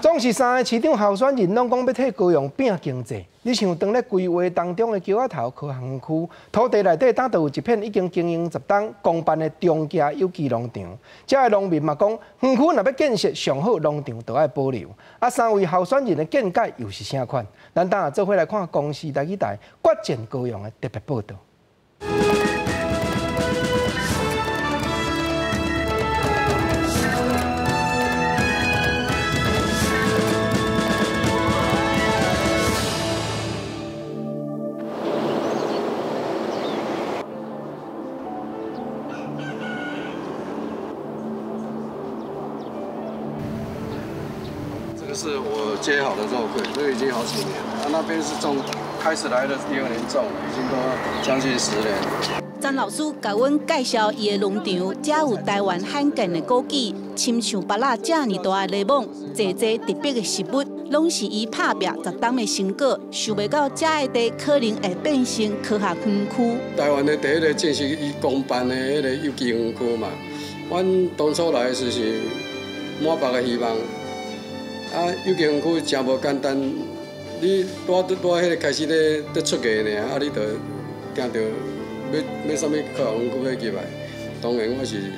总是3个市长候选人拢讲要替高雄拼经济。你想，当咧规划当中的桥仔头科学区土地内底，打倒有一片已经经营10档公办的中价有机农场。遮个农民嘛讲，园区若要建设上好农场，就要保留。3位候选人的见解又是啥款？咱等下做伙来看公视台语台决战高雄的特别报道。 这个是我接好的肉桂，这个已经好几年了。那边是种，开始来的第2年种，已经都将近10年。詹老师甲阮介绍伊的农场，遮有台湾罕见的枸杞，亲像芭乐遮尔大的柠檬，济特别的食物，拢是伊拍拼10档的成果。想袂到遮的地可能会变成科学园区。台湾的第一个正式伊公办的迄个有机园区嘛，阮当初来时是满腹的希望。 有机园区真无简单，你拄迄个开始咧出价呢，你就惊到要啥物科学园区要入来，当然我是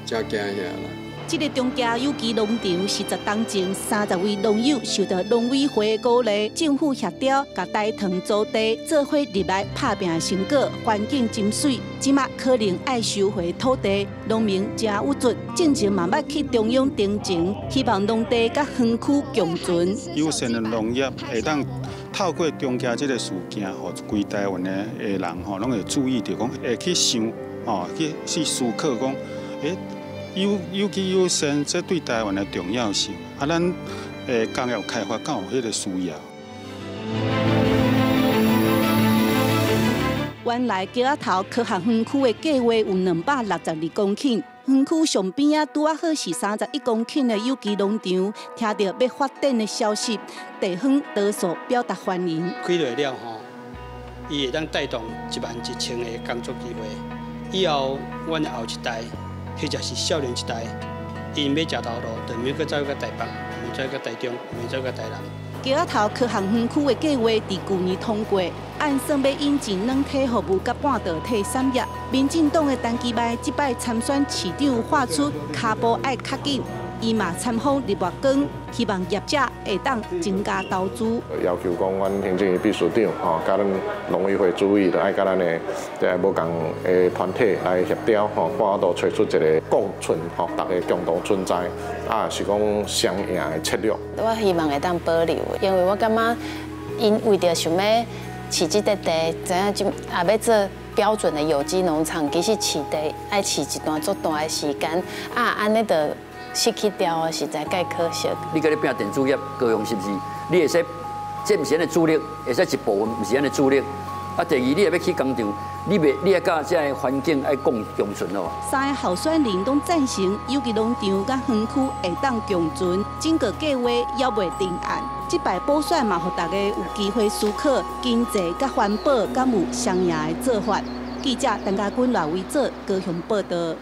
真惊遐啦。这个中价有机农场是10档前30位农友受到农委会的鼓励，政府协调，甲台糖租地做伙入来拍拼的成果，环境真水。即马可能爱收回土地，农民真有助。进前嘛捌去中央订情，希望农地甲园区共存。友善的农业会当透过中价这个事件，互规台湾的人吼，拢会注意到讲，会去想去思考讲，有机友善，这对台湾的重要性，咱工业开发敢有迄个需要。原来桥仔头科学园区的计划有262公顷，园区上边拄好是31公顷的有机农场。听到要发展的消息，地方多数表达欢迎。开落了吼，伊会当带动11000的工作机会。以后，阮的后一代。 或者是少年一代，因要食头路，就免去走到台北，免走到台中，免走到台南。桥仔头科学园区的计划伫去年通过，按算要引进软体服务甲半导体产业。民进党的陈其迈即摆参选市长，画出脚步爱较紧。 伊嘛参访日月光，希望业者会当增加投资。要求讲，阮行政院秘书长吼，甲咱农委会主委，就爱甲咱的无共的团体来协调吼，看都找出一个共存吼，大家共同存在，是讲双赢的策略。我希望会当保留，因为我感觉因为着想要饲这块地，知影就也要做标准的有机农场，其实饲地爱饲一段足大的时间，安尼着。 失去掉啊，实在介可惜。你跟你拼电子业高雄是不是？你会使，这不是咱的主力，会使一部分不是咱的主力。第二，你也要去工厂，你要甲这个环境爱共存哦。3个候选人都赞成有机农场甲园区会当共存，整个计划还未定案。这摆补选嘛，互大家有机会思考经济甲环保敢有双赢的做法。记者陈家军、赖伟做高雄报道。